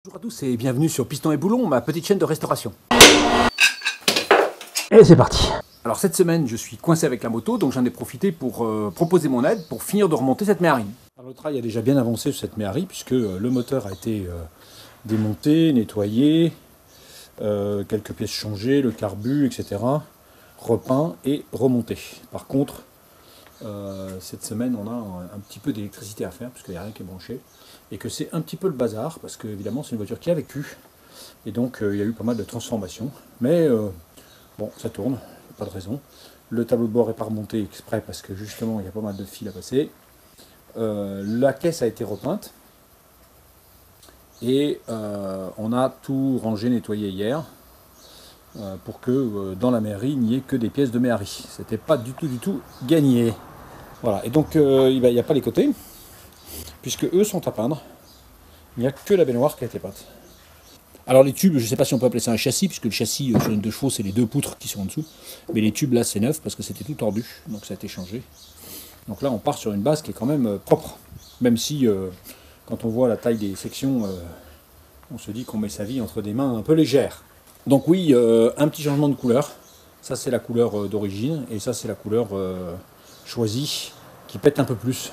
Bonjour à tous et bienvenue sur Piston et Boulon, ma petite chaîne de restauration. Et c'est parti. Alors cette semaine, je suis coincé avec la moto, donc j'en ai profité pour proposer mon aide pour finir de remonter cette Méhari. Alors le travail a déjà bien avancé sur cette Méhari puisque le moteur a été démonté, nettoyé, quelques pièces changées, le carbu, etc. repeint et remonté. Par contre, cette semaine, on a un petit peu d'électricité à faire puisqu'il n'y a rien qui est branché. Et que c'est un petit peu le bazar, parce que évidemment c'est une voiture qui a vécu, et donc il y a eu pas mal de transformations, mais bon, ça tourne, pas de raison. Le tableau de bord n'est pas remonté exprès, parce que justement il y a pas mal de fils à passer. La caisse a été repeinte, et on a tout rangé, nettoyé hier, pour que dans la Méhari, il n'y ait que des pièces de Méhari. C'était pas du tout gagné. Voilà, et donc il n'y a pas les côtés, puisque eux sont à peindre. Il n'y a que la baignoire qui a été peinte. Alors les tubes, je ne sais pas si on peut appeler ça un châssis, puisque le châssis sur une 2 chevaux, c'est les deux poutres qui sont en dessous. Mais les tubes là, c'est neuf, parce que c'était tout tordu, donc ça a été changé. Donc là, on part sur une base qui est quand même propre. Même si, quand on voit la taille des sections, on se dit qu'on met sa vie entre des mains un peu légères. Donc oui, un petit changement de couleur. Ça, c'est la couleur d'origine, et ça, c'est la couleur choisie, qui pète un peu plus.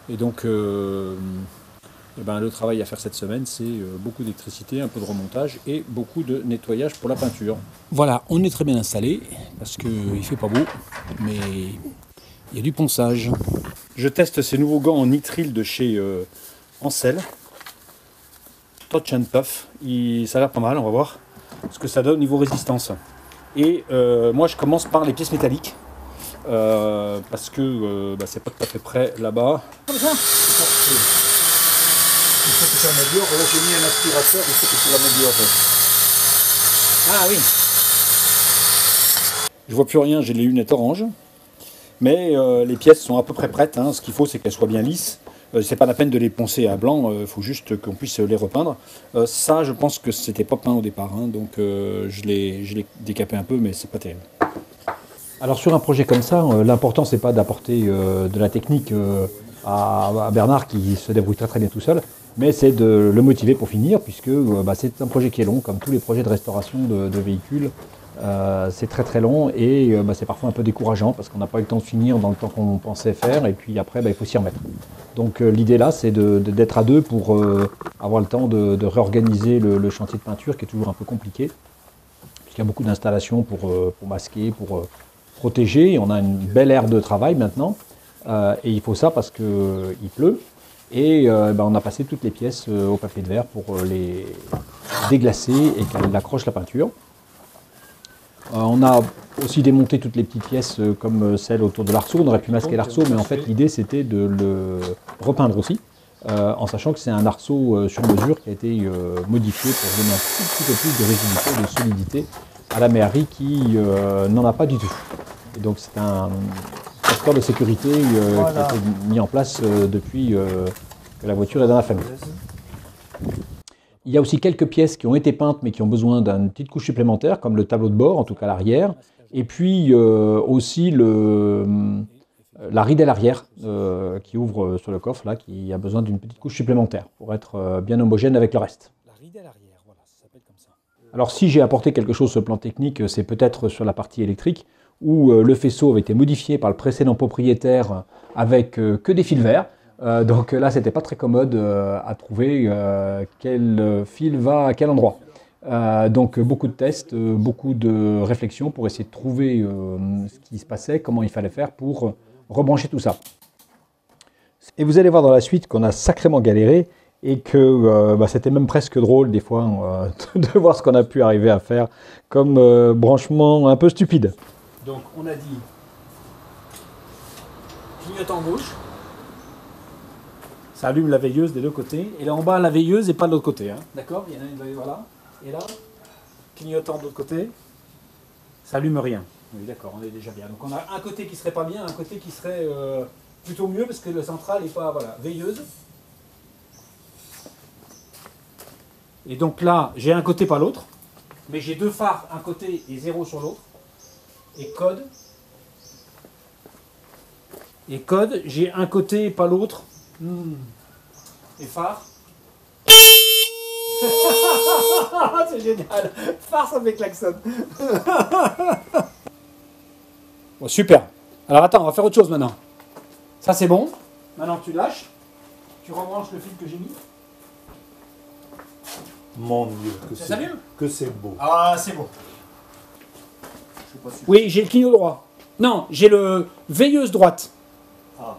Et donc, le travail à faire cette semaine, c'est beaucoup d'électricité, un peu de remontage et beaucoup de nettoyage pour la peinture. Voilà, on est très bien installé, parce qu'il ne fait pas beau, mais il y a du ponçage. Je teste ces nouveaux gants en nitrile de chez Ancel. Touch and Puff. Ça a l'air pas mal, on va voir ce que ça donne au niveau résistance. Et moi, je commence par les pièces métalliques. Parce que c'est pas tout à fait prêt là-bas. Comme ça. Il faut que tu améliores. Là, j'ai mis un aspirateur, il faut que tu l'améliores. Ah oui. Je vois plus rien, j'ai les lunettes orange. Mais les pièces sont à peu près prêtes. Hein. Ce qu'il faut, c'est qu'elles soient bien lisses. C'est pas la peine de les poncer à blanc, il faut juste qu'on puisse les repeindre. Ça, je pense que c'était pas peint au départ. Hein. Donc je l'ai décapé un peu, mais c'est pas terrible. Alors sur un projet comme ça, l'important c'est pas d'apporter de la technique à Bernard qui se débrouille très bien tout seul, mais c'est de le motiver pour finir, puisque c'est un projet qui est long, comme tous les projets de restauration de véhicules. C'est très long et c'est parfois un peu décourageant parce qu'on n'a pas eu le temps de finir dans le temps qu'on pensait faire, et puis après il faut s'y remettre. Donc l'idée là, c'est d'être à deux pour avoir le temps de réorganiser le chantier de peinture, qui est toujours un peu compliqué, puisqu'il y a beaucoup d'installations pour masquer, pour protéger. On a une belle aire de travail maintenant, et il faut ça parce qu'il pleut, et on a passé toutes les pièces au papier de verre pour les déglacer et qu'elles accrochent la peinture. On a aussi démonté toutes les petites pièces comme celle autour de l'arceau. On aurait pu masquer l'arceau, mais en fait l'idée c'était de le repeindre aussi, en sachant que c'est un arceau sur mesure qui a été modifié pour donner un petit peu plus de rigidité, de solidité à la Méhari qui n'en a pas du tout. Et donc c'est un facteur de sécurité qui a été mis en place depuis que la voiture est dans la famille. Il y a aussi quelques pièces qui ont été peintes mais qui ont besoin d'une petite couche supplémentaire, comme le tableau de bord, en tout cas l'arrière, et puis aussi la ridelle arrière qui ouvre sur le coffre, là, qui a besoin d'une petite couche supplémentaire pour être bien homogène avec le reste. La ridelle arrière, voilà, ça s'appelle comme ça. Alors si j'ai apporté quelque chose sur le plan technique, c'est peut-être sur la partie électrique, où le faisceau avait été modifié par le précédent propriétaire avec que des fils verts. Donc là, c'était pas très commode à trouver quel fil va à quel endroit. Donc beaucoup de tests, beaucoup de réflexions pour essayer de trouver ce qui se passait, comment il fallait faire pour rebrancher tout ça. Et vous allez voir dans la suite qu'on a sacrément galéré et que c'était même presque drôle des fois de voir ce qu'on a pu arriver à faire comme branchement un peu stupide. Donc on a dit clignotant gauche. Ça allume la veilleuse des deux côtés. Et là en bas, la veilleuse et pas de l'autre côté. Hein. D'accord? Il y en a une veilleuse, voilà. Et là, clignotant de l'autre côté, ça allume rien. Oui, d'accord, on est déjà bien. Donc on a un côté qui serait pas bien, un côté qui serait plutôt mieux, parce que le central n'est pas... Voilà, veilleuse. Et donc là, j'ai un côté, pas l'autre. Mais j'ai deux phares, un côté et zéro sur l'autre. Et code. Et code, j'ai un côté, pas l'autre. Et phare. C'est génial. Farce avec klaxon. Bon, super. Alors attends, on va faire autre chose maintenant. Ça c'est bon. Maintenant tu lâches. Tu rebranches le fil que j'ai mis. Mon Dieu, que c'est beau. Ah, c'est beau. Je sais pas si... Oui, j'ai le clignot droit. Non, j'ai le veilleuse droite. Ah.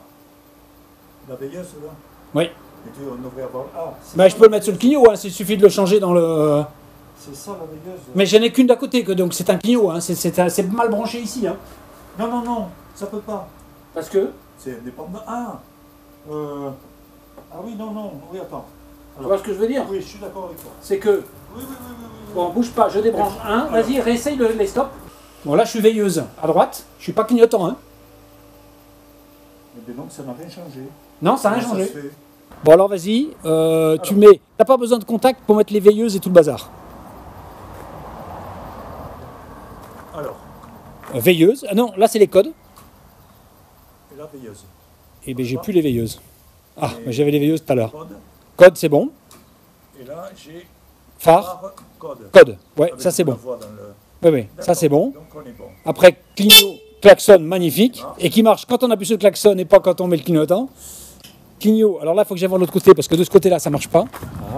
La veilleuse, là? Oui. Et tu devrais avoir... Ah, Bah, je peux le mettre sur le clignot, hein, il suffit de le changer dans le... c'est ça, la veilleuse? Mais j'en ai qu'une d'à côté, donc c'est un clignot, hein, c'est mal branché ici. Hein. Non, non, non, ça peut pas. Parce que... C'est indépendant. Ah oui, non, non, oui, attends. Tu vois ce que je veux dire? Oui, je suis d'accord avec toi. C'est que... Oui, oui, oui, oui, oui. Bon, bouge pas, je débranche un. Vas-y, réessaye les stops. Bon, là, je suis veilleuse à droite. Je suis pas clignotant, hein. Mais donc, ça n'a rien changé. Non, ça n'a rien Comment ça changé. se fait? Bon, alors vas-y, tu mets... T'as pas besoin de contact pour mettre les veilleuses et tout le bazar. Alors, Veilleuse. Ah non, là, c'est les codes. et la veilleuse. Et bien, j'ai plus les veilleuses. Ah, mais j'avais les veilleuses tout à l'heure. Code. Code, c'est bon. Et là, j'ai Phare. barre, code. Code. Ouais, Avec ça, c'est la bon. voix dans le... Oui, oui, ça, D'accord. c'est bon. Donc, on est bon. Après, clignot, klaxon, magnifique. Et qui marche quand on appuie sur le klaxon et pas quand on met le clignotant. Clignot, alors là, il faut que j'aille voir l'autre côté parce que de ce côté-là, ça marche pas.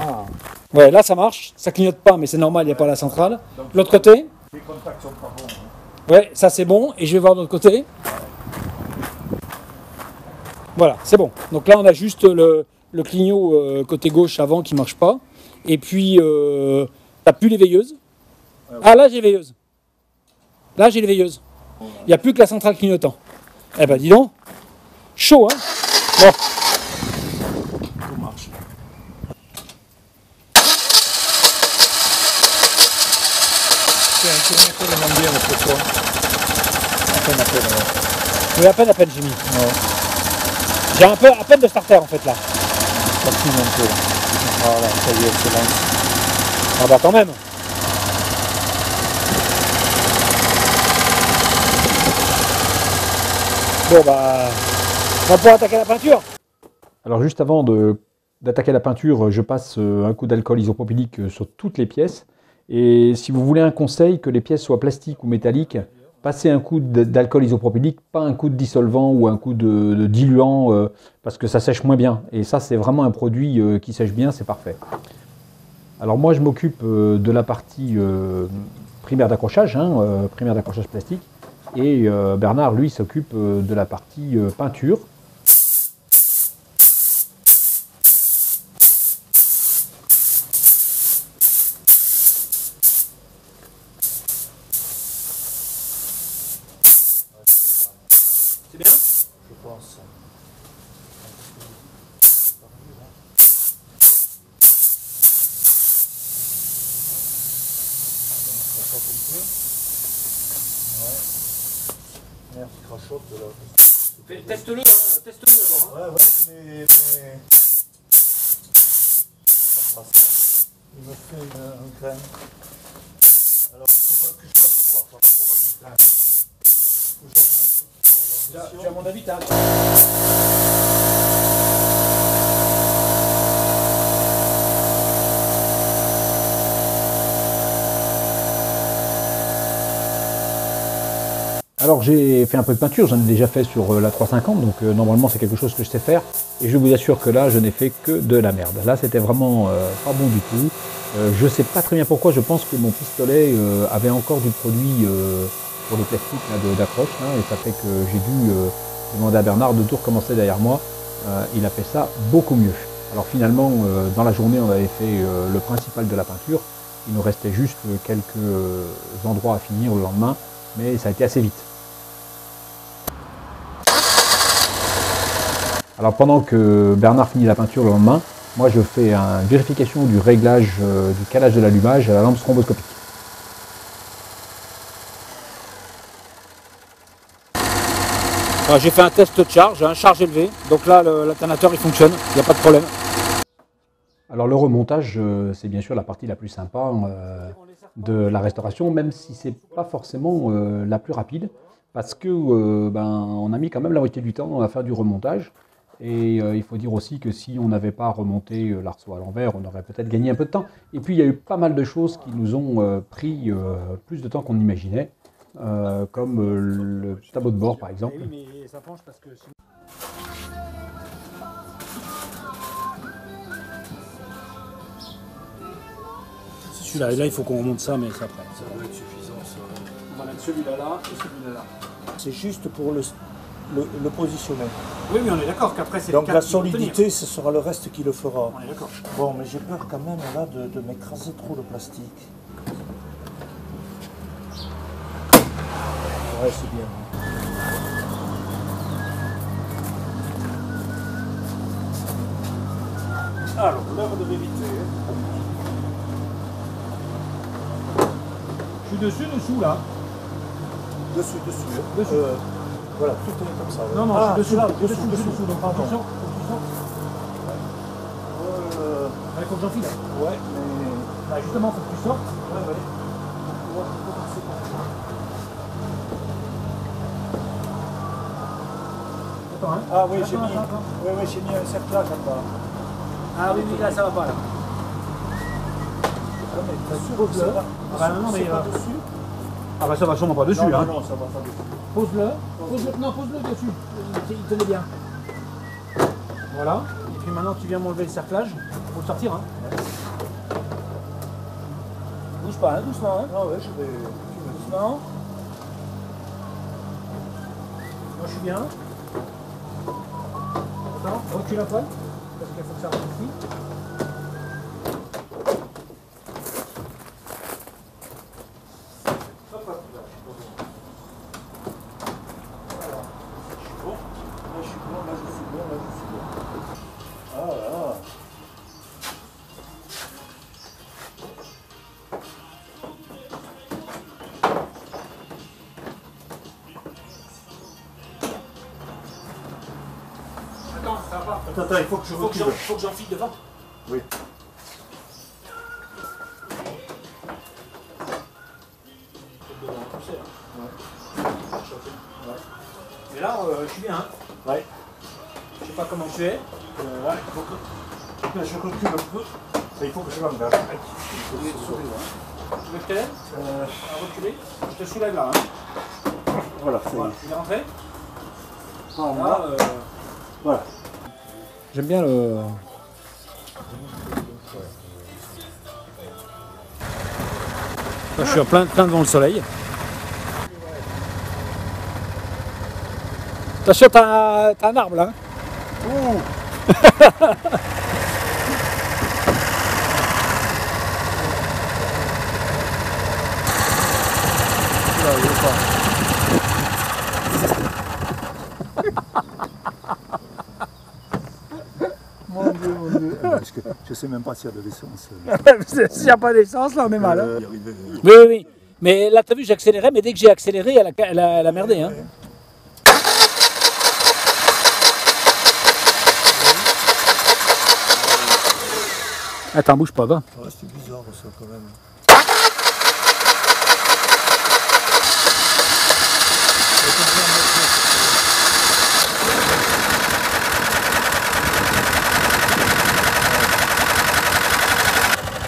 Ah. Ouais, là, ça marche. Ça clignote pas, mais c'est normal, il n'y a pas la centrale. L'autre côté, Les contacts sont pas bons. Hein. ouais, ça c'est bon. Et je vais voir de l'autre côté. Voilà, c'est bon. Donc là, on a juste le clignot côté gauche avant qui marche pas. Et puis, t'as plus les veilleuses. Ah, là, j'ai les veilleuses. Là, j'ai les veilleuses. Il n'y a plus que la centrale clignotant. Eh ben, dis donc. Chaud, hein. Bon. Tout marche. Tiens, tu mets quoi le monde bien pour toi? À peine, ouais. Oui, à peine, j'ai mis. Ouais. J'ai un peu, à peine de starter, en fait, là. Ça fume un peu. Voilà, ça y est, c'est lancé. Ah bah, quand même. Bon, bah, on va pouvoir attaquer la peinture. Alors juste avant d'attaquer la peinture, je passe un coup d'alcool isopropylique sur toutes les pièces. Et si vous voulez un conseil, que les pièces soient plastiques ou métalliques, passez un coup d'alcool isopropylique, pas un coup de dissolvant ou un coup de diluant, parce que ça sèche moins bien. Et ça, c'est vraiment un produit qui sèche bien, c'est parfait. Alors moi, je m'occupe de la partie primaire d'accrochage, primaire d'accrochage plastique. Et Bernard, lui, s'occupe de la partie peinture. C'est bien? Je pense. Merde, il crachote là. Teste-le, hein, teste-le d'abord. Hein. Ouais, mais... Il me fait un grain. Alors, il faut pas que je fasse quoi par rapport à du grain. Faut que j'augmente le poids, À mon avis, t'as... Alors j'ai fait un peu de peinture, j'en ai déjà fait sur la 350, donc normalement c'est quelque chose que je sais faire. Et je vous assure que là, je n'ai fait que de la merde. Là, c'était vraiment pas bon du tout. Je sais pas très bien pourquoi, je pense que mon pistolet avait encore du produit pour les plastiques d'accroche, et ça fait que j'ai dû demander à Bernard de tout recommencer derrière moi. Il a fait ça beaucoup mieux. Alors finalement, dans la journée, on avait fait le principal de la peinture. Il nous restait juste quelques endroits à finir le lendemain, mais ça a été assez vite. Alors pendant que Bernard finit la peinture le lendemain, moi je fais une vérification du réglage du calage de l'allumage à la lampe stroboscopique. J'ai fait un test de charge, charge élevée. Donc là, l'alternateur, il fonctionne, il n'y a pas de problème. Alors le remontage, c'est bien sûr la partie la plus sympa de la restauration, même si c'est pas forcément la plus rapide, parce que on a mis quand même la moitié du temps à faire du remontage. Et il faut dire aussi que si on n'avait pas remonté l'arceau à l'envers, on aurait peut-être gagné un peu de temps. Et puis il y a eu pas mal de choses qui nous ont pris plus de temps qu'on imaginait, comme le tableau de bord par exemple. Oui, mais ça penche parce que... Celui-là, et là il faut qu'on remonte ça, mais c'est après. Ça doit être suffisant, ça. On va mettre celui-là là et celui-là là. C'est juste pour le positionner. Oui, mais on est d'accord qu'après c'est Donc le la cadre qui va tenir. solidité, ce sera le reste qui le fera. On est d'accord. Bon, mais j'ai peur quand même là de m'écraser trop le plastique. Ouais, c'est bien. Alors, l'heure de vérité. Je suis dessus, dessous là. Dessus. Dessus. Voilà, tout est comme ça. Ouais. Non, non, je suis là, dessous, dessous. Donc pardon. attention, faut que tu sortes. Il faut que j'enfile. Ouais, mais... Bah, justement, faut que tu sortes. Ouais. On va commencer par ça. Attends, hein. Ah oui, j'ai Attends, mis... attends. Oui, j'ai mis un cerclage là-bas. Ah oui, mais là ça va pas là. Ah, mais t'es sûr que ça va? Ah bah non, mais c'est pas dessus? Ah bah ça va sûrement pas dessus. Non, hein. non, ça va pas dessus. Pose-le. Non, pose-le dessus. Il tenait bien. Voilà. Et puis maintenant tu viens m'enlever le cerclage. Faut le sortir. Hein. Bouge pas, hein, doucement. Hein. Ah ouais, je vais... Doucement. Moi je suis bien. Attends, recule un poil. Parce qu'il faut que ça rentre ici. Attends, ça va pas. Attends, il faut que je recule. Faut que j'enfile devant. Oui. Mais là, je suis bien. Hein. Ouais. Je sais pas comment tu es. Ouais, il faut que je recule un peu. Il faut que je l'engage. Tu veux que je t'aide à reculer? Je te soulève là. Hein. Voilà, c'est Voilà, il est rentré. Voilà. Voilà. J'aime bien le... Là, je suis plein devant le soleil. Attention, t'as un arbre là. Ouh. Mon Dieu. Parce que je sais même pas s'il y a de l'essence. S'il n'y a pas d'essence, là, on est mal. Hein. Y arriver. Oui. Mais là, t'as vu, j'accélérais, mais dès que j'ai accéléré, elle a merdé. Hein. Attends, bouge pas, va. Ah, c'est bizarre ça quand même.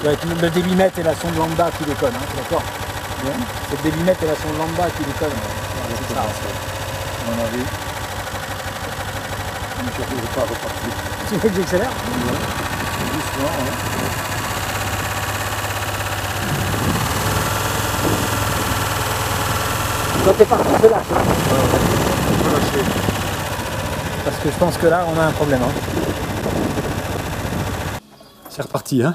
Avec le débitmètre et la sonde lambda qui déconne, hein, d'accord. C'est le débitmètre et la sonde lambda qui déconne. C'est ça. À mon avis. Je ne vais pas repartir. Tu veux que j'accélère? Doucement, hein. Quand t'es parti, je lâche. On peut lâcher. Parce que je pense que là, on a un problème. Hein. C'est reparti, hein.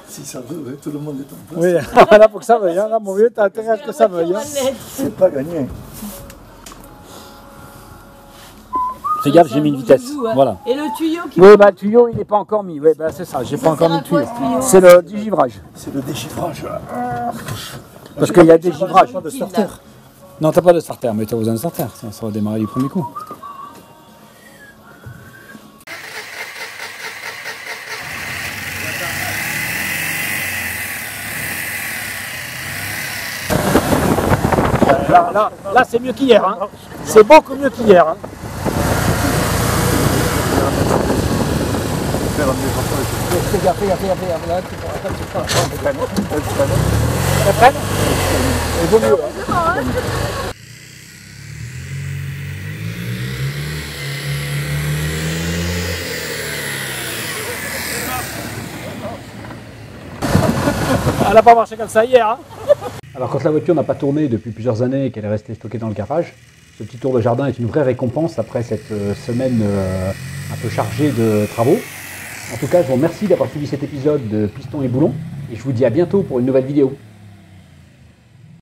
Si ça veut, ouais, tout le monde est en place. Oui, là, faut que ça veuille. Hein. Là, mon vieux, t'as intérêt à ce que ça veuille. Hein. C'est pas gagné. Fais gaffe, j'ai mis une vitesse. Voilà. Et le tuyau qui... Oui, bah le tuyau, il n'est pas encore mis. Oui, bah c'est ça, j'ai pas encore mis le tuyau. C'est le dégivrage. C'est le déchiffrage. Parce qu'il y a dégivrage. Pas de starter. Non, t'as pas de starter, mais t'as besoin de starter. Ça va démarrer du premier coup. Là c'est mieux qu'hier. Hein. C'est beaucoup mieux qu'hier. Hein. elle va me défoncer. Fais gaffe, là, tu pourras pas te faire. Elle freine. Il vaut mieux. Hein. Elle n'a pas marché comme ça hier. Hein. Alors quand la voiture n'a pas tourné depuis plusieurs années et qu'elle est restée stockée dans le garage, ce petit tour de jardin est une vraie récompense après cette semaine un peu chargée de travaux. En tout cas, je vous remercie d'avoir suivi cet épisode de Piston et Boulon et je vous dis à bientôt pour une nouvelle vidéo.